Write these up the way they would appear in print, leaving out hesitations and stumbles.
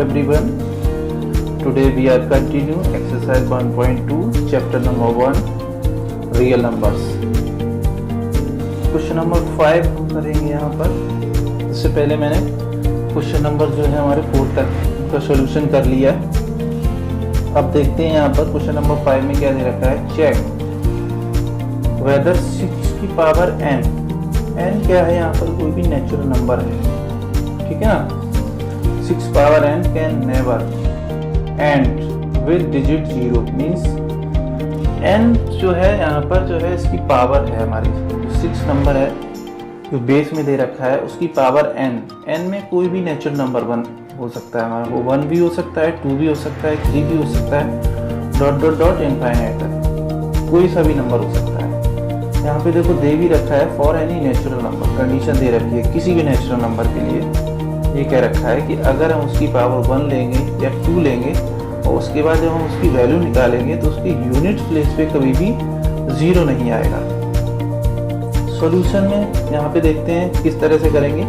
everyone. Today we are continue exercise 1.2 chapter number 1 real numbers. Question number 5 हम करेंगे यहाँ पर। इससे पहले मैंने क्वेश्चन नंबर जो है हमारे 4 तक का सॉल्यूशन कर लिया है। अब देखते हैं यहाँ पर क्वेश्चन नंबर 5 में क्या दे रखा है। चेक वेदर 6 की पावर n, n क्या है यहाँ पर, कोई भी नेचुरल नंबर है, ठीक है ना। 6 power n can never and with digit 0 means n जो है यहाँ पर जो है इसकी पावर है हमारी 6 नंबर है जो बेस में दे रखा है, उसकी पावर n में कोई भी नेचुरल नंबर 1 हो सकता है हमारा, वो 1 भी हो सकता है, 2 भी हो सकता है, 3 भी हो सकता है, डॉट डॉट डॉट इनफाइनाइट तक कोई सा भी नंबर हो सकता है। यहाँ पे देखो दे भी रखा है for any natural number, condition दे रखी है किसी भी नेचुरल नंबर के लिए। ये कह रखा है कि अगर हम उसकी पावर 1 लेंगे या 2 लेंगे और उसके बाद जब हम उसकी वैल्यू निकालेंगे तो उसकी यूनिट प्लेस पे कभी भी 0 नहीं आएगा। सॉल्यूशन में यहाँ पे देखते हैं किस तरह से करेंगे।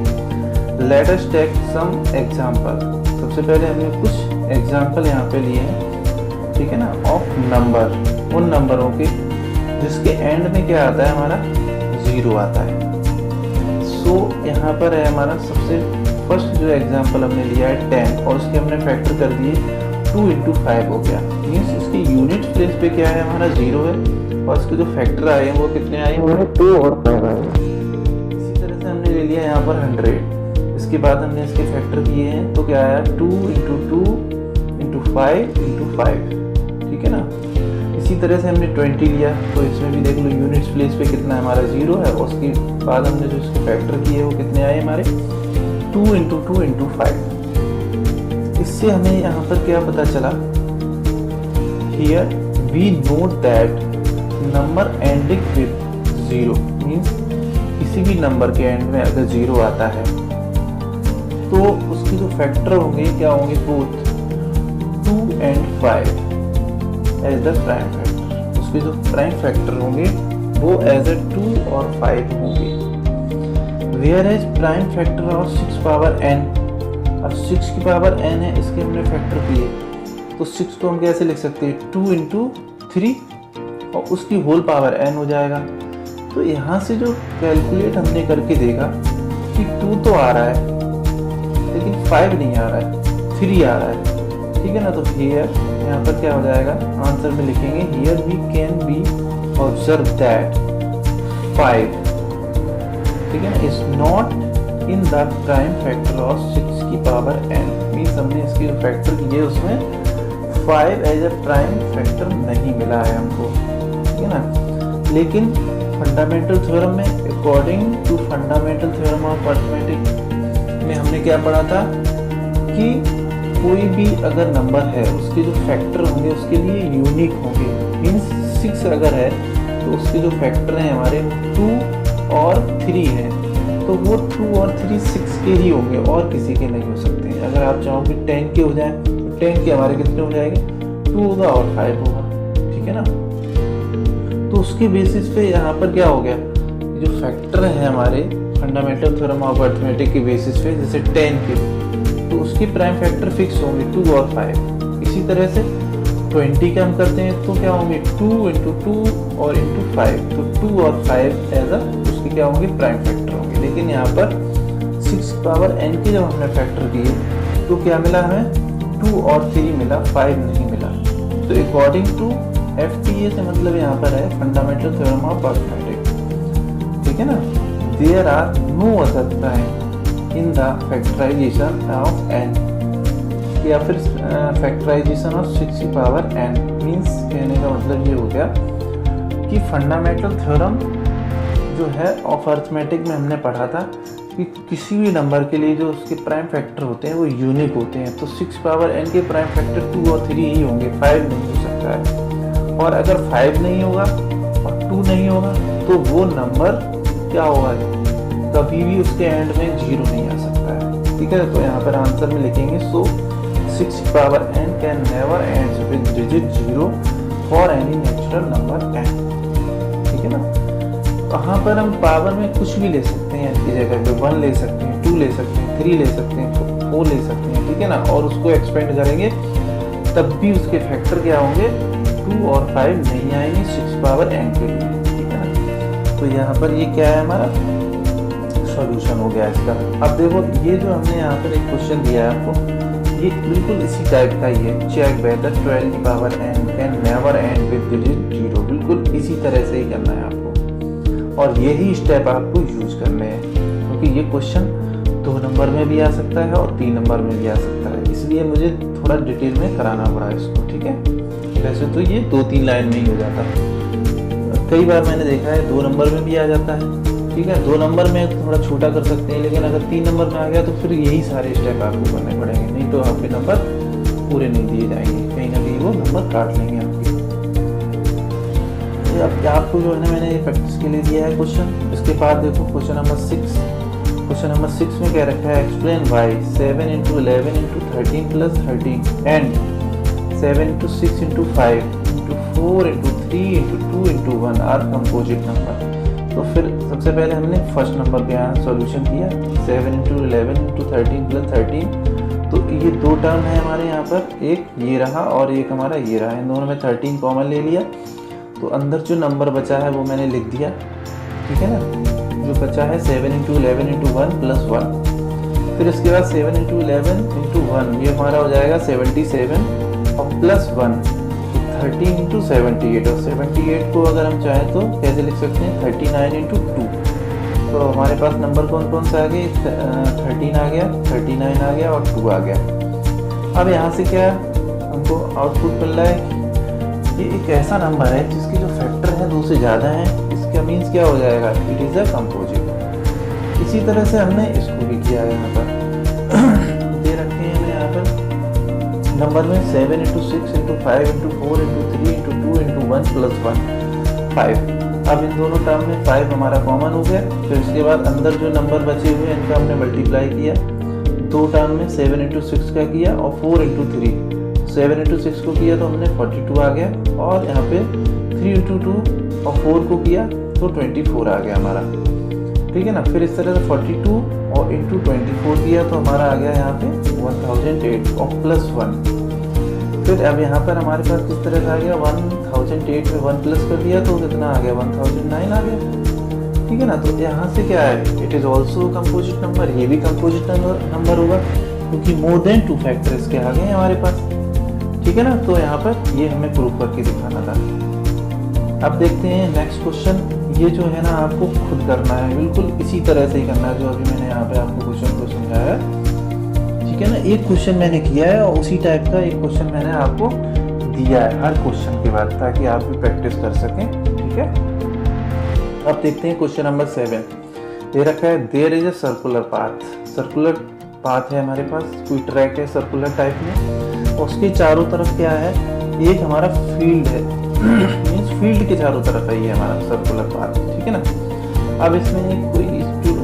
Let us take some example. सबसे पहले हमने कुछ एग्जांपल यहाँ पे लिए हैं, ठीक है ना, ऑफ नंबर, उन नंबरों के जिसके एंड में क्या आता है हमारा 0 आता है। सो यहाँ पर है हमारा सबसे फर्स्ट जो एग्जांपल हमने लिया है 10 और उसके हमने फैक्टर कर दिए 2 into 5 हो गया। मीन्स इसकी यूनिट प्लेस पे क्या है हमारा 0 है और इसके जो फैक्टर आए हैं वो कितने आए हैं, 2 और 5 आए। इसी तरह से हमने ले लिया यहाँ पर 100, इसके बाद हमने इसके फैक्टर किए हैं तो क्या आया 2 into 2 into 5 into 5, ठीक है ना। इसी तरह से हमने 20 लिया तो इसमें भी देख लो यूनिट प्लेस पे कितना है हमारा 0 है और उसके बाद हमने जो इसके फैक्टर किए वो कितने आए हमारे 2 into 2 into 5। इससे हमें यहाँ पर क्या पता चला, here we note that number ending with 0 means किसी भी नंबर के एंड में अगर 0 आता है तो उसके जो फैक्टर होंगे क्या होंगे, both 2 and 5 as the prime factor. उसके जो प्राइम फैक्टर होंगे वो एज ए 2 और 5 होंगे। वेयर एज प्राइम फैक्टर और 6 पावर n, अब 6 की पावर n है, इसके हमने फैक्टर किए तो 6 को हम कैसे लिख सकते हैं 2 into 3 और उसकी होल पावर n हो जाएगा। तो यहाँ से जो कैलकुलेट हमने करके देखा कि 2 तो आ रहा है लेकिन 5 नहीं आ रहा है, 3 आ रहा है, ठीक है ना। तो हियर यहाँ पर क्या हो जाएगा, आंसर में लिखेंगे here we can be observe that 5, ठीक है ना, is not in the prime factor of 6 की पावर n। मीन्स हमने इसके जो फैक्टर किए उसमें 5 एज ए प्राइम फैक्टर नहीं मिला है हमको, ठीक है ना। लेकिन फंडामेंटल थ्योरम में according to fundamental theorem of arithmetic में हमने क्या पढ़ा था कि कोई भी अगर नंबर है उसके जो फैक्टर होंगे उसके लिए यूनिक होंगे। मीन्स 6 अगर है तो उसके जो फैक्टर हैं हमारे 2 और 3 है तो वो 2 और 3 6 के ही होंगे और किसी के नहीं हो सकते हैं। अगर आप चाहो कि 10 के हो जाए तो 10 के हमारे कितने हो जाएंगे, 2 होगा और 5 होगा, ठीक है ना। तो उसके बेसिस पे यहाँ पर क्या हो गया, जो फैक्टर है हमारे फंडामेंटल थ्योरम ऑफ अरिथमेटिक के बेसिस पे, जैसे 10 के तो उसके प्राइम फैक्टर फिक्स होंगे 2 और 5। इसी तरह से 20 का हम करते हैं तो क्या होंगे 2 into 2 और into 5, तो 2 और 5 एज उसके क्या होंगे प्राइम फैक्टर होंगे। लेकिन यहाँ पर 6 पावर n के जब हमने फैक्टर किए तो क्या मिला हमें 2 और 3 मिला, 5 नहीं मिला। तो अकॉर्डिंग टू FTA से मतलब यहाँ पर है फंडामेंटल थ्योरम ऑफ अरिथमेटिक, ठीक है ना, there are no other prime in the factorization of n, या फिर फैक्टराइजेशन ऑफ 6 की पावर n। मीन्स कहने का मतलब ये हो गया कि फंडामेंटल थ्योरम जो है ऑफ अरिथमेटिक में हमने पढ़ा था कि किसी भी नंबर के लिए जो उसके प्राइम फैक्टर होते हैं वो यूनिक होते हैं। तो 6 पावर n के प्राइम फैक्टर 2 और 3 ही होंगे, 5 नहीं हो सकता है। और अगर 5 नहीं होगा और 2 नहीं होगा तो वो नंबर क्या होगा, कभी भी उसके एंड में 0 नहीं आ सकता है, ठीक है। तो यहाँ पर आंसर में लिखेंगे सो 6 power n can never and with digit 0 for any natural number n, ठीक है ना। यहाँ पर हम पावर में कुछ भी ले सकते हैं, इसकी जगह पे 1 ले सकते हैं, 2 ले सकते हैं, 3 ले सकते हैं, 4 ले सकते हैं, ठीक है ना। और उसको एक्सपेंड करेंगे तब भी उसके फैक्टर क्या होंगे, 2 और 5 नहीं आएंगे 6 पावर n के लिए, ठीक है ना। तो यहाँ पर ये क्या है, हमारा सॉल्यूशन हो गया इसका। अब देखो ये जो हमने यहाँ पर एक क्वेश्चन दिया है आपको, ये बिल्कुल इसी टाइप का ही है। चेक वेदर 12 की power n can never and with digit 0, बिल्कुल इसी तरह से ही करना है आपको, और यही स्टेप आपको यूज करने हैं, क्योंकि ये क्वेश्चन 2 नंबर में भी आ सकता है और 3 नंबर में भी आ सकता है, इसलिए मुझे थोड़ा डिटेल में कराना पड़ा इसको, ठीक है। वैसे तो ये 2-3 लाइन में ही हो जाता है, कई बार मैंने देखा है 2 नंबर में भी आ जाता है, ठीक है। 2 नंबर में थोड़ा छोटा कर सकते हैं, लेकिन अगर 3 नंबर में आ गया तो फिर यही सारे स्टेप आपको करने पड़ेंगे, नहीं तो आपके नंबर पूरे नहीं दिए जाएंगे, कहीं ना कहीं वो नंबर काट लेंगे आपके। अब आपको जो है ना मैंने प्रैक्टिस के लिए दिया है क्वेश्चन। इसके बाद देखो क्वेश्चन नंबर 6। क्वेश्चन नंबर 6 में क्या रखा है, explain why 7 × 11 × 13 + 13 and 7 × 6 × 5 × 4 × 3 × 2 × 1 are composite number. तो फिर सबसे पहले हमने फर्स्ट नंबर पे यहाँ सॉल्यूशन किया, 7 × 11 × 13 + 13। तो ये 2 टर्म है हमारे यहाँ पर, एक ये रहा और एक हमारा ये रहा, इन दोनों में 13 कॉमन ले लिया, तो अंदर जो नंबर बचा है वो मैंने लिख दिया, ठीक है ना। जो बचा है 7 × 11 × 1 + 1। फिर इसके बाद 7 × 11 × 1 ये हमारा हो जाएगा 77 और +1 13 × 78, और 78 को अगर हम चाहें तो कैसे लिख सकते हैं, 39 × 2। तो हमारे पास नंबर कौन कौन से आ गए, 13 आ गया, 39 आ गया और 2 आ गया। अब यहाँ से क्या हमको आउटपुट मिल रहा है, ये एक ऐसा नंबर है जिसके जो फैक्टर हैं 2 से ज़्यादा हैं, इसका मीन्स क्या हो जाएगा, इट इज़ अ कंपोजिट। इसी तरह से हमने इसको भी किया है, यहाँ पर दे रखे हैं हमें यहाँ पर नंबर में 7 × 6 × 5 × 4 × 3 × 2 × 1 + 1 5। अब इन दोनों टर्म में 5 हमारा कॉमन हो गया। फिर इसके बाद अंदर जो नंबर बचे हुए हैं इनका हमने मल्टीप्लाई किया, 2 टर्म में 7 × 6 का किया और 4 × 3, 7 × 6 को किया तो हमने 42 आ गया, और यहाँ पे 3 × 2 और 4 को किया तो 24 आ गया हमारा, ठीक है ना। फिर इस तरह से 42 और इंटू 24 किया तो हमारा आ गया यहाँ पे 1008 और +1। फिर अब यहाँ पर हमारे पास किस तरह से आ गया, 1008 में 1 प्लस कर दिया तो कितना आ गया, 1009 आ गया, ठीक है ना। तो यहाँ से क्या है, it is also composite number, ये भी कंपोजिट नंबर होगा क्योंकि मोर देन 2 फैक्टर इसके आ गए हमारे पास, ठीक है ना। तो यहाँ पर ये हमें प्रूव करके दिखाना था। अब देखते हैं नेक्स्ट क्वेश्चन। ये जो है ना आपको खुद करना है, बिल्कुल इसी तरह से ही करना है जो अभी मैंने यहाँ पे आपको क्वेश्चन को समझाया है, ठीक है ना। एक क्वेश्चन मैंने किया है और उसी टाइप का एक क्वेश्चन मैंने आपको दिया है हर क्वेश्चन के बाद, ताकि आप भी प्रैक्टिस कर सकें, ठीक है। अब देखते हैं क्वेश्चन नंबर 7। दे रखा है there is a circular path. Circular path है हमारे पास, कोई ट्रैक है सर्कुलर टाइप में, और उसके चारों तरफ क्या है, एक हमारा फील्ड है, मीन्स फील्ड के चारों तरफ है ये हमारा सर्कुलर पाथ, ठीक है ना। अब इसमें कोई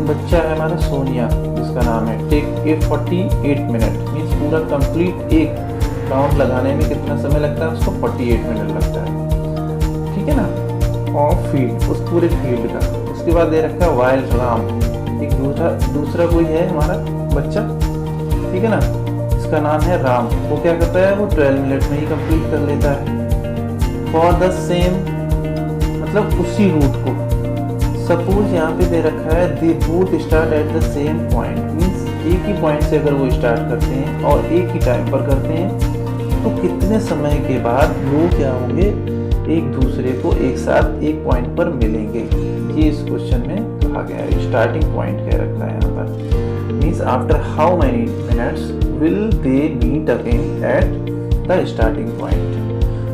बच्चा है हमारा सोनिया, जिसका नाम है, टेक ए 48 मिनट, मीन्स पूरा कंप्लीट एक राउंड लगाने में कितना समय लगता है उसको, 48 मिनट लगता है, ठीक है ना। और फील्ड, उस पूरे फील्ड का। उसके बाद दे रखा है वाइल्ड राम, एक दूसरा कोई है हमारा बच्चा, ठीक है ना, इसका नाम है राम। वो क्या करता है, वो 12 मिनट में ही कंप्लीट कर लेता है। फॉर द सेम, मतलब उसी रूट को। सपोज यहाँ पे दे रखा है they both start at the same point, means एक ही पॉइंट से अगर वो स्टार्ट करते हैं और एक ही टाइम पर करते हैं तो कितने समय के बाद वो क्या होंगे, एक दूसरे को एक साथ एक पॉइंट पर मिलेंगे। ये इस क्वेश्चन में कहा गया है, स्टार्टिंग पॉइंट कह रखा है यहाँ पर, means after how many minutes will they meet again at the starting point.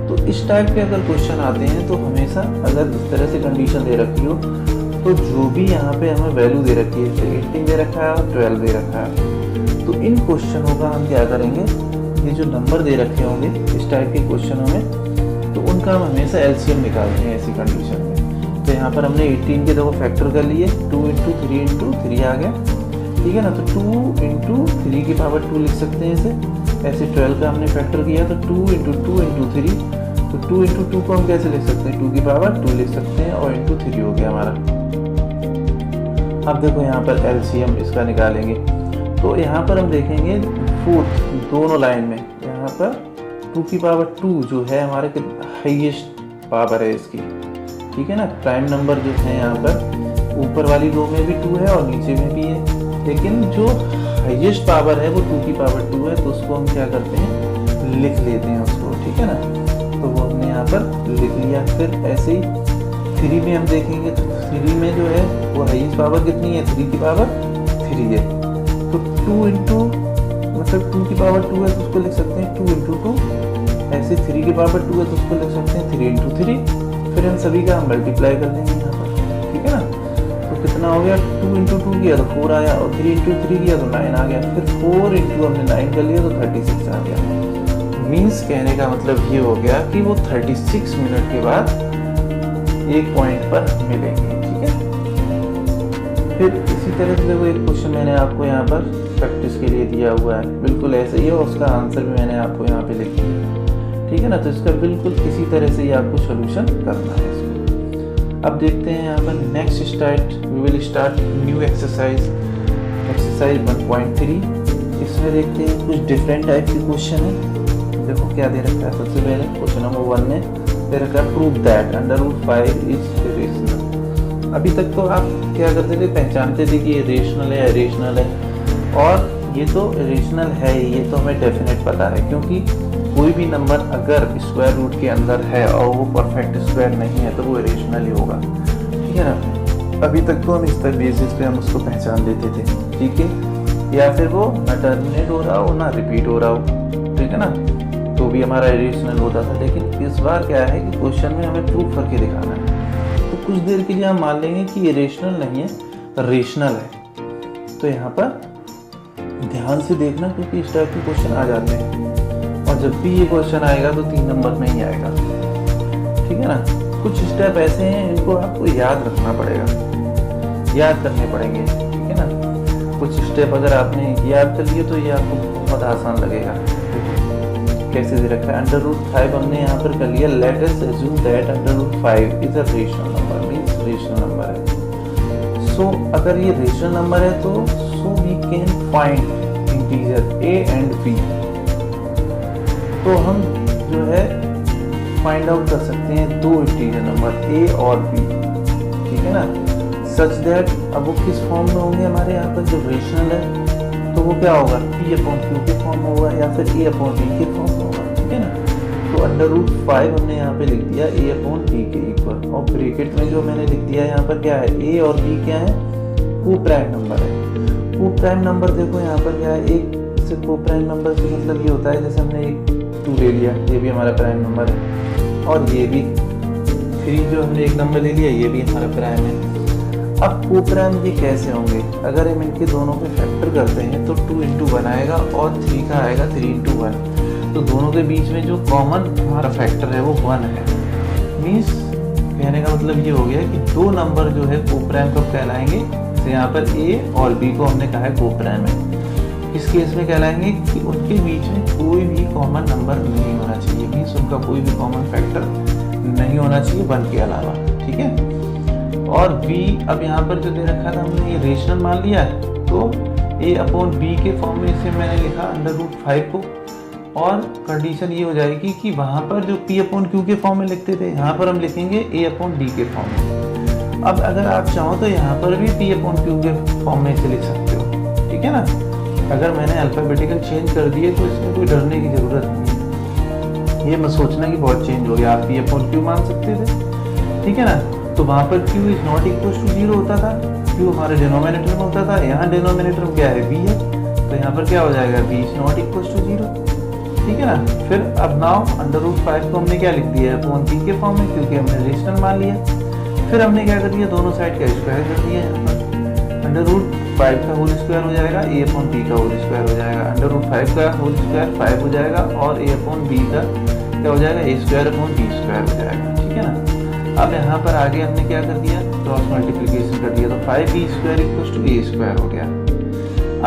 तो इस टाइप के अगर क्वेश्चन आते हैं तो हमेशा अगर इस तरह से कंडीशन दे रखी हो तो जो भी यहाँ पे हमें वैल्यू दे रखी है, 18 दे रखा है और 12 दे रखा है, तो इन क्वेश्चनों का हम क्या करेंगे, ये जो नंबर दे रखे होंगे इस टाइप के क्वेश्चनों में, तो उनका हम हमेशा एलसीएम निकालते हैं ऐसी कंडीशन में। तो यहाँ पर हमने 18 के 2 फैक्टर कर लिए, 2 × 3 × 3 आ गया, ठीक है ना। तो 2 × 3 की पावर 2 लिख सकते हैं इसे। ऐसे 12 का हमने फैक्टर किया तो 2 × 2 × 3, तो 2 × 2 को हम कैसे लिख सकते हैं, 2 की पावर 2 लिख सकते हैं और × 3 हो गया हमारा, अब देखो यहाँ पर एलसीएम इसका निकालेंगे, तो यहाँ पर हम देखेंगे फोर्थ दोनों लाइन में यहाँ पर 2 की पावर 2 जो है हमारे हाईएस्ट पावर है इसकी, ठीक है ना। प्राइम नंबर जो है यहाँ पर ऊपर वाली रो में भी 2 है और नीचे में भी है, लेकिन जो हाईएस्ट पावर है वो 2 की पावर 2 है, तो उसको हम क्या करते हैं, लिख लेते हैं उसको, ठीक है ना। तो वो हमने यहाँ पर लिख लिया। फिर ऐसे ही 3 में हम देखेंगे तो 3 में जो है वो हाईएस्ट पावर कितनी है, 3 की पावर 3 है, तो 2 इंटू मतलब 2 की पावर 2 है तो उसको लिख सकते हैं 2 इंटू 2, ऐसे 3 की पावर 2 है तो उसको लिख सकते हैं 3 इंटू 3। फिर इन सभी का हम मल्टीप्लाई कर देंगे यहाँ पर, ठीक है ना। तो कितना हो गया, 2 इंटू 2 किया तो 4 आया, और 3 इंटू 3 किया तो 9 आ गया, फिर 4 इंटू हमने 9 कर लिया तो 36 आ गया। मीन्स कहने का मतलब ये हो गया कि वो 36 मिनट के बाद एक पॉइंट पर मिलेंगे, ठीक है। फिर इसी तरह से देखो एक क्वेश्चन मैंने आपको यहाँ पर प्रैक्टिस के लिए दिया हुआ है, बिल्कुल ऐसे ही है, और उसका आंसर भी मैंने आपको यहाँ पे लिख दिया, ठीक है ना। तो इसका बिल्कुल इसी तरह से ही आपको सोल्यूशन करना है इसको। अब देखते हैं यहाँ पर next start, we will start new exercise 1.3। इसमें देखते हैं कुछ डिफरेंट टाइप के क्वेश्चन है। देखो क्या दे रखा है, सबसे पहले क्वेश्चन नंबर 1 में दे रखा है प्रूव दैट √5 इज इरेशनल। अभी तक तो आप क्या करते थे, पहचानते थे कि ये रेशनल है, इरेशनल है, और ये तो इरेशनल है, ये तो हमें डेफिनेट पता है, क्योंकि कोई भी नंबर अगर स्क्वायर रूट के अंदर है और वो परफेक्ट स्क्वायर नहीं है तो वो इरेशनल ही होगा, ठीक है ना। अभी तक तो हम इस तरह बेसिस पे हम उसको पहचान लेते थे, ठीक है, या फिर वो ना टर्मिनेट हो रहा हो ना रिपीट हो रहा हो, ठीक है ना, तो भी हमारा इरेशनल होता था। लेकिन इस बार क्या है कि क्वेश्चन में हमें प्रूफ करके दिखाना है, तो कुछ देर के लिए हम मान लेंगे कि इरेशनल नहीं है, रेशनल है। तो यहाँ पर ध्यान से देखना, क्योंकि इस टाइप के क्वेश्चन आ जाते हैं, और जब भी ये क्वेश्चन आएगा तो 3 नंबर में ही आएगा, ठीक है ना। कुछ स्टेप ऐसे हैं इनको आपको याद रखना पड़ेगा, याद करने पड़ेंगे, ठीक है ना। कुछ स्टेप अगर आपने याद कर लिए तो ये आपको बहुत आसान लगेगा। कैसे दे रखा है, √5 हमने यहाँ पर कर लिया, let us assume that √5 is a rational number, means rational number है। सो अगर ये रेशनल नंबर है तो so we can find integer a and b। तो हम जो है फाइंड आउट कर सकते हैं 2 इंटीजर नंबर a और b, ठीक है ना, सच दैट अब वो किस फॉर्म में होंगे हमारे यहाँ पर, जो रेशनल है तो वो क्या होगा, p/q के फॉर्म में होगा या फिर a/b के फॉर्म में होगा, ठीक है ना। तो √5 हमने यहाँ पे लिख दिया a/b के इक्वल, और ब्रैकेट में जो मैंने लिख दिया यहाँ पर क्या है, a और b क्या है, को प्राइम नंबर है। को प्राइम नंबर देखो यहाँ पर क्या है, एक से को प्राइम नंबर से मतलब ये होता है जैसे हमने एक 2 ले लिया, ये भी हमारा प्राइम नंबर है, और ये भी 3 जो हमने एक नंबर ले लिया, ये भी हमारा प्राइम है। अब को प्राइम ये कैसे होंगे, अगर हम इनके दोनों पे फैक्टर करते हैं तो 2 इंटू 1 आएगा और 3 का आएगा 3 इंटू 1, तो दोनों के बीच में जो कॉमन हमारा फैक्टर है वो 1 है। मीन्स कहने का मतलब ये हो गया कि 2 नंबर जो है को प्राइम कब कहलाएंगे, तो यहाँ पर a और b को हमने कहा है को प्राइम है। इस केस में कहलाएंगे कि उनके बीच में कोई भी कॉमन नंबर नहीं होना चाहिए, मीन्स उनका कोई भी कॉमन फैक्टर नहीं होना चाहिए 1 के अलावा, ठीक है। और b अब यहाँ पर जो दे रखा था हमने ये रेशनल मान लिया है, तो a/b के फॉर्म में इसे मैंने लिखा √5 को, और कंडीशन ये हो जाएगी कि वहाँ पर जो p/q के फॉर्म में लिखते थे यहाँ पर हम लिखेंगे a/d के फॉर्म में। अब अगर आप चाहो तो यहाँ पर भी p/q के फॉर्म में इसे लिख सकते हो, ठीक है ना। अगर मैंने अल्फ़ाबेटिकल चेंज कर दिए तो इसमें कोई डरने की ज़रूरत नहीं है, ये मत सोचना कि बहुत चेंज हो गया, आप p/q मान सकते थे, ठीक है ना। तो वहाँ पर q is not equal to 0 होता था, q हमारे डिनोमिनेटर में होता था, यहाँ डिनोमिनेटर में क्या है b है, तो यहाँ पर क्या हो जाएगा b is not equal to 0, ठीक है ना। फिर अब नाउ √5 को हमने क्या लिख दिया है, p के फॉर्म में, क्योंकि हमने रेशनल मान लिया। फिर हमने क्या कर दिया, दोनों साइड का स्क्वायर कर दिया, यहाँ पर √5 का होल स्क्वायर हो जाएगा, a/b का होल स्क्वायर हो जाएगा, √5 का होल स्क्वायर 5 हो जाएगा, और a/b का क्या हो जाएगा, a²/b² हो जाएगा, ठीक है ना। अब यहाँ पर आगे हमने क्या कर दिया, क्रॉस मल्टीप्लिकेशन कर दिया, तो 5b² = a² हो गया।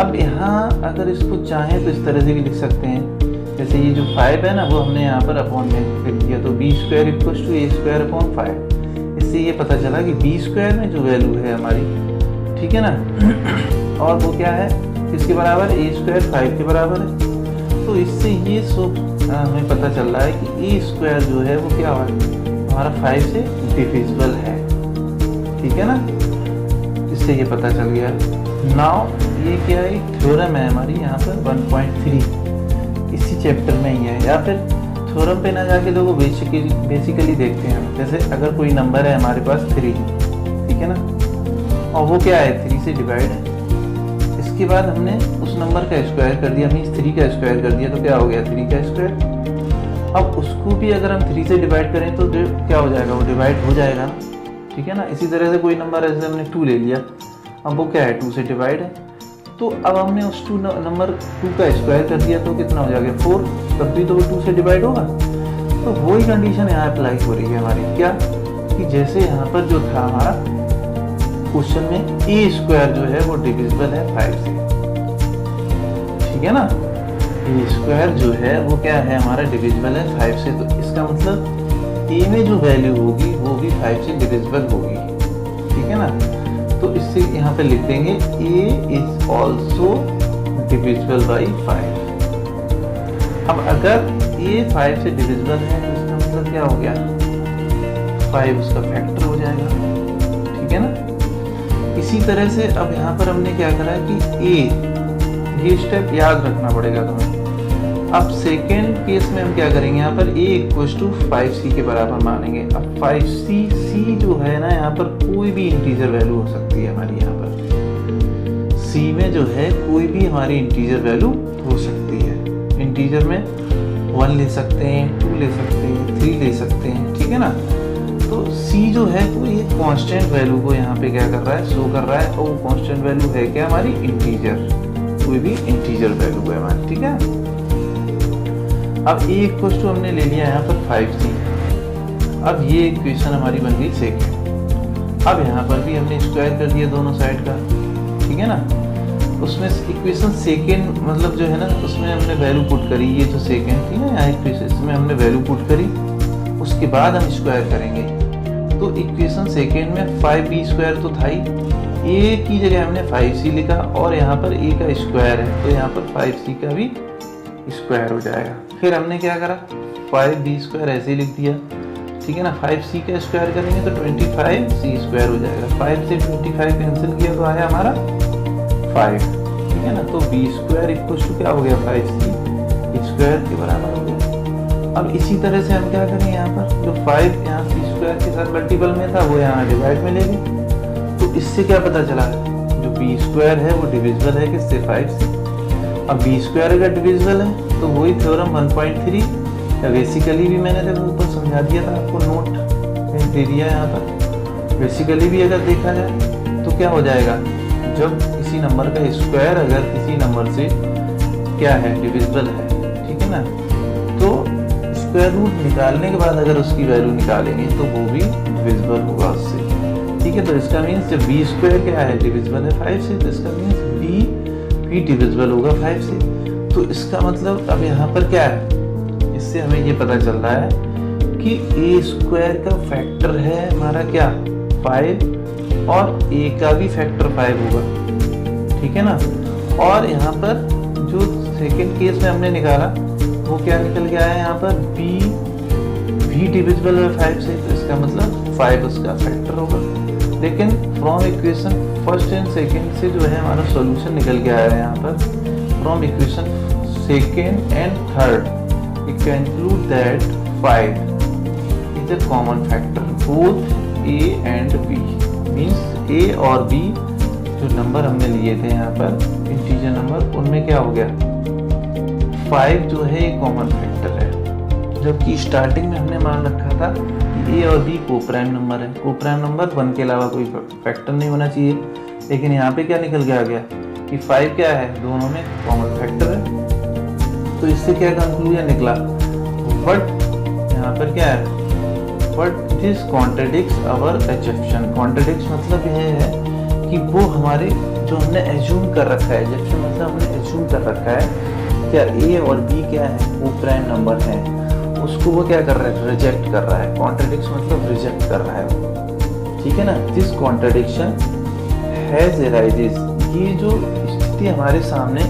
अब यहाँ अगर इसको चाहें तो इस तरह से भी लिख सकते हैं, जैसे ये जो 5 है ना वो हमने यहाँ पर अपॉन में लिख दिया, तो b² = a² / 5। इससे ये पता चला कि b² में जो वैल्यू है हमारी ठीक है ना। और वो क्या है, किसके बराबर, ए स्क्वायर 5 के बराबर है। तो इससे ये हमें पता चल रहा है कि ए स्क्वायर जो है वो क्या है, हमारा 5 से डिविजिबल है। ठीक है ना, इससे ये पता चल गया। नाउ ये क्या है, एक थ्योरम है हमारी यहाँ पर 1.3 इसी चैप्टर में ही है, या फिर थ्योरम पे ना जाके लोग बेसिकली देखते हैं। जैसे अगर कोई नंबर है हमारे पास 3, ठीक है ना, और वो क्या है 3 से डिवाइड है। इसके बाद हमने उस नंबर का स्क्वायर कर दिया, मीन्स 3 का स्क्वायर कर दिया, तो क्या हो गया 3 का स्क्वायर। अब उसको भी अगर हम 3 से डिवाइड करें तो क्या हो जाएगा, वो डिवाइड हो जाएगा, ठीक है ना। इसी तरह से कोई नंबर ऐसे हमने 2 ले लिया, अब वो क्या है 2 से डिवाइड है, तो अब हमने उस नंबर 2 का स्क्वायर कर दिया तो कितना हो जाएगा 4, तब भी तो वो 2 से डिवाइड होगा। तो वही कंडीशन यहाँ अप्लाई हो रही है हमारी, क्या कि जैसे यहाँ पर जो था हमारा क्वेश्चन में ए स्क्वायर जो है वो डिविजिबल है 5 से, ठीक है ना। ए स्क्वायर जो है वो क्या है हमारा डिविजिबल है 5 से, तो इसका मतलब ए में जो वैल्यू होगी वो भी 5 से डिविजिबल होगी, ठीक है ना। तो इससे यहाँ पे लिख देंगे ए इज ऑल्सो डिविजिबल बाई 5। अब अगर ए 5 से डिविजिबल है तो इसका मतलब क्या हो गया, 5 उसका फैक्टर हो जाएगा, ठीक है ना। इसी तरह से अब यहाँ पर हमने क्या करा कि ए, ये स्टेप याद रखना पड़ेगा तुम्हें। अब सेकेंड केस में हम क्या करेंगे, यहाँ पर a इक्वल टू 5c के बराबर मानेंगे। अब 5c जो है ना, यहाँ पर कोई भी इंटीजर वैल्यू हो सकती है हमारी, यहाँ पर c में जो है कोई भी हमारी इंटीजर वैल्यू हो सकती है। इंटीजर में 1 ले सकते हैं, 2 ले सकते हैं, 3 ले सकते हैं, ठीक है ना। तो c जो है वो ये कांस्टेंट वैल्यू को यहाँ पे क्या कर रहा है, शो कर रहा है, और वो कांस्टेंट वैल्यू है क्या हमारी इंटीजर, कोई भी इंटीजर वैल्यू है हमारी, ठीक है। अब a इक्वल टू हमने ले लिया यहाँ पर 5c। अब ये इक्वेशन हमारी बन गई सेकेंड। अब यहाँ पर भी हमने स्क्वायर कर दिया दोनों साइड का, ठीक है ना। उसमें इक्वेशन सेकेंड मतलब जो है ना, उसमें हमने वैल्यू पुट करी, ये जो सेकेंड थी ना यहाँ इक्वेशन, इसमें हमने वैल्यू पुट करी, उसके बाद हम स्क्वायर करेंगे। तो इक्वेशन सेकेंड में 5b स्क्वायर तो था ही, a की जगह हमने 5c लिखा, और यहाँ पर a का स्क्वायर है तो यहाँ पर 5c का भी स्क्वायर हो जाएगा। फिर हमने क्या करा, 5b स्क्वायर ऐसे ही लिख दिया, ठीक है ना। 5c का स्क्वायर करेंगे तो 25c स्क्वायर हो जाएगा। 5 से 25 कैंसिल किया तो आया हमारा 5, ठीक है ना। तो b स्क्वायर इक्वल टू क्या हो गया 5c स्क्वायर के बराबर हो गया। अब इसी तरह से हम क्या करें, यहाँ पर जो 5 यहाँ c स्क्वायर के साथ मल्टीपल में था वो यहाँ डिवाइड में ले लेंगे। तो इससे क्या पता चला, जो b स्क्वायर है वो डिविजिबल है किससे, 5 से। अब b स्क्वायर अगर डिविजिबल है तो वही थ्योरम 1.3 या बेसिकली भी मैंने जब ऊपर समझा दिया था आपको, नोट में दे दिया यहाँ पर। बेसिकली भी अगर देखा जाए तो क्या हो जाएगा, जब किसी नंबर का स्क्वायर अगर किसी नंबर से क्या है डिविजिबल है, ठीक है ना, तो स्क्वायर रूट निकालने के बाद अगर उसकी वैल्यू निकालेंगे तो वो भी डिविजिबल होगा उससे, ठीक है। तो इसका मीन्स जब b स्क्वायर क्या है डिविजिबल है 5 से, तो इसका मीन्स b भी डिविजिबल होगा 5 से। तो इसका मतलब अब यहाँ पर क्या है, इससे हमें ये पता चल रहा है कि a स्क्वायर का फैक्टर है हमारा क्या 5, और a का भी फैक्टर 5 होगा, ठीक है ना। और यहाँ पर जो सेकेंड केस में हमने निकाला वो क्या निकल के आया यहाँ पर, b भी डिविजिबल है 5 से, तो इसका मतलब 5 उसका फैक्टर होगा। लेकिन from equation first and second से जो है हमारा सॉल्यूशन निकल के आया है यहाँ पर, from equation second and third we conclude that 5 is a common factor both a and b, means a और b जो नंबर हमने लिए थे यहाँ पर इंटीजर नंबर, उनमें क्या हो गया 5 जो है एक कॉमन फैक्टर है। जबकि स्टार्टिंग में हमने मान रखा था कि a और b को प्राइम नंबर है, को प्राइम नंबर 1 के अलावा कोई फैक्टर नहीं होना चाहिए। लेकिन यहाँ पे क्या निकल के आ गया कि 5 क्या है, दोनों में कॉमन फैक्टर है। तो इससे क्या कंक्लूजन निकला, बट यहाँ पर क्या है, but this contradicts our assumption. Contradicts मतलब यह है कि वो हमारे जो हमने एज्यूम कर रखा है, एजम्पशन मतलब हमने एज्यूम कर रखा है क्या a और b क्या है वो प्राइम नंबर है, उसको वो क्या कर रहा है, रिजेक्ट कर रहा है। कॉन्ट्रडिक्ट्स मतलब रिजेक्ट कर रहा है वो, ठीक है ना। दिस कॉन्ट्रडिक्शन हैज अराइजेस, ये जो स्थिति हमारे सामने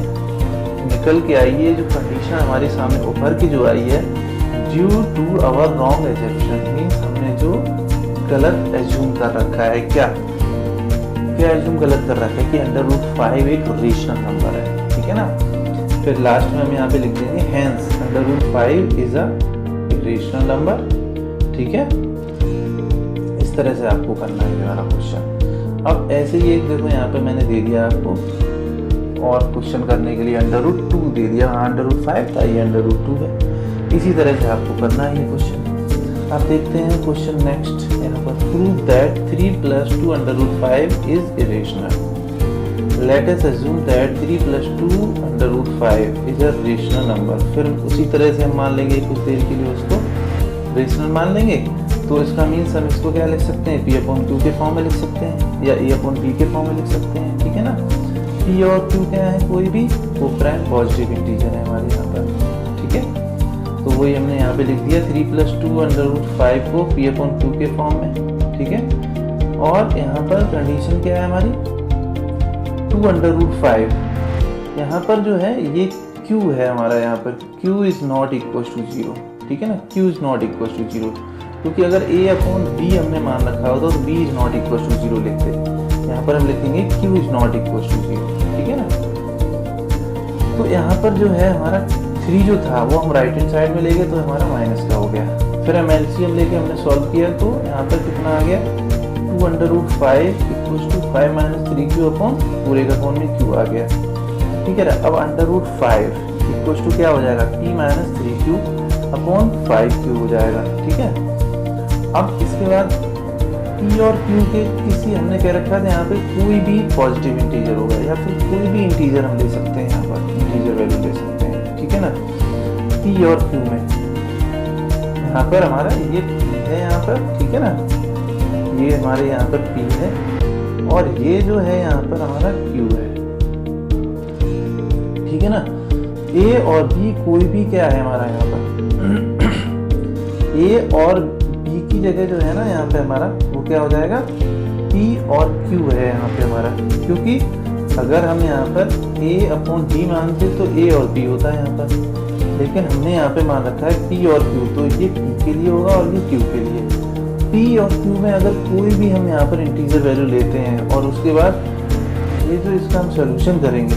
निकल के आई है, जो कंडीशन हमारे सामने उभर के जो आई है, due to our wrong assumption, means हमने जो गलत एज्यूम कर रखा है, क्या एज्यूम गलत कर रखा है कि √5 एक रेशनल नंबर है, ठीक है ना। फिर लास्ट में हम यहाँ पे लिख देंगे hence √5 is a rational number, ठीक है। इस तरह से आपको करना है हमारा क्वेश्चन। अब ऐसे ही एक देखो यहाँ पे मैंने दे दिया आपको और क्वेश्चन करने के लिए √2 दे दिया, √5 था, ये √2 है। इसी तरह से आपको करना है ये क्वेश्चन। आप देखते हैं क्वेश्चन नेक्स्ट यहाँ पर, prove that 3 + 2 √5 is irrational. Late us assume that 3 + 2 √5 is a rational number. फिर उसी तरह से हम मान लेंगे कुछ देर के लिए उसको रेशनल मान लेंगे, तो इसका मीन्स हम इसको क्या लिख सकते हैं, P/Q के फॉर्म में लिख सकते हैं या A/B के फॉर्म में लिख सकते हैं, ठीक है ना। P और Q क्या है, कोई भी कोप्राइम पॉजिटिव इंटीजर है हमारे यहाँ पर, ठीक है। तो वही हमने यहाँ पे लिख दिया 3 + 2 √5 को P/Q के फॉर्म में, ठीक है। और यहाँ पर कंडीशन क्या है हमारी 2 √5, यहाँ पर जो है ये Q है हमारा, यहाँ पर Q is not equal to 0, ठीक है ना। Q is not equal to 0, क्योंकि अगर A/B हमने मान रखा होता तो B is not equal to 0 लिखते, यहाँ पर हम लिखेंगे Q is not equal to 0, ठीक है ना। तो यहाँ पर जो है हमारा 3 जो था वो हम राइट हैंड साइड में ले गए तो हमारा माइनस का हो गया। फिर हम LCM लेके हमने सॉल्व किया तो यहाँ पर कितना आ गया 2 √5 = 5 - 3Q अपॉन पूरे का अपॉन में Q आ गया, ठीक है ना। अब √5 = क्या हो जाएगा P - 3Q अपॉन 5Q हो जाएगा, ठीक है। अब इसके बाद P और Q के किसी हमने कह रखा था यहाँ पे कोई भी पॉजिटिव इंटीजर होगा या फिर कोई भी इंटीजर हम ले सकते हैं, यहाँ पर इंटीजर वैल्यू ले सकते हैं, ठीक है ना। P और Q में यहाँ पर हमारा ये P है यहाँ पर, ठीक है ना, ये हमारे यहाँ पर P है और ये जो है यहाँ पर हमारा Q है, ठीक है ना। A और B कोई भी क्या है हमारा यहाँ पर A और B की जगह जो है ना यहाँ पे हमारा वो क्या हो जाएगा P और Q है यहाँ पे हमारा, क्योंकि अगर हम यहाँ पर A/B मानते तो A और B होता है यहाँ पर, लेकिन हमने यहाँ पे मान रखा है P और Q, तो ये P के लिए होगा और ये Q के लिए। P और Q में अगर कोई भी हम यहाँ पर इंटीजर वैल्यू लेते हैं और उसके बाद ये जो इसका हम सोल्यूशन करेंगे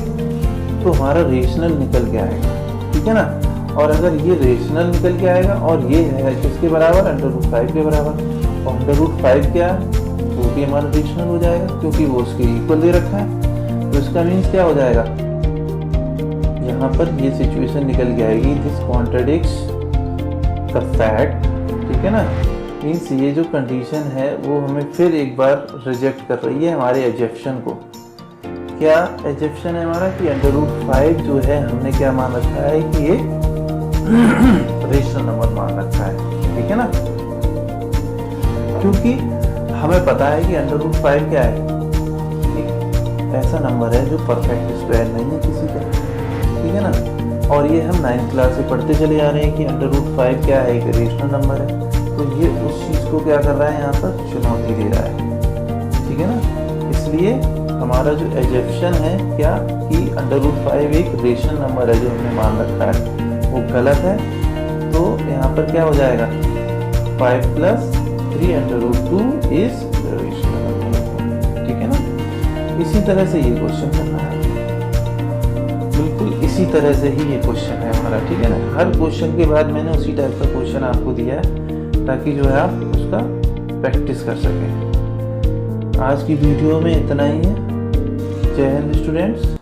तो हमारा रेशनल निकल के आएगा, ठीक है ना। और अगर ये रेशनल निकल के आएगा और ये है किसके बराबर √5 के बराबर, और √5 क्या है वो भी हमारा रेशनल हो जाएगा क्योंकि वो उसके इक्वल दे रखा है। तो इसका मीन्स क्या हो जाएगा, यहाँ पर ये सिचुएशन निकल के आएगी, दिस कॉन्ट्रडिक्ट्स द फैक्ट, ठीक है ना। मीन्स ये जो कंडीशन है वो हमें फिर एक बार रिजेक्ट कर रही है हमारे एजम्पशन को। क्या एजम्पशन है हमारा कि √5 जो है हमने क्या मान रखा है कि ये रेशनल नंबर मान रखा है, ठीक है ना। क्योंकि हमें पता है कि √5 क्या है, एक ऐसा नंबर है जो परफेक्ट स्क्वायर नहीं है किसी का, ठीक है ना। और ये हम 9th क्लास से पढ़ते चले आ रहे हैं कि √5 क्या है, एक रेशनल नंबर है। तो ये उस चीज़ को क्या कर रहा है यहाँ पर चुनौती दे रहा है, ठीक है ना। इसलिए हमारा जो एजम्पशन है क्या कि √5 एक रेशनल नंबर है जो हमने मान रखा है वो गलत है। तो यहाँ पर क्या हो जाएगा 5 + 3 √2 इज रेशनल नंबर, ठीक है ना। इसी तरह से ये क्वेश्चन करना है, बिल्कुल इसी तरह से ही ये क्वेश्चन है हमारा, ठीक है ना। हर क्वेश्चन के बाद मैंने उसी टाइप का क्वेश्चन आपको दिया है ताकि जो है आप उसका प्रैक्टिस कर सकें। आज की वीडियो में इतना ही है। जय हिंद स्टूडेंट्स।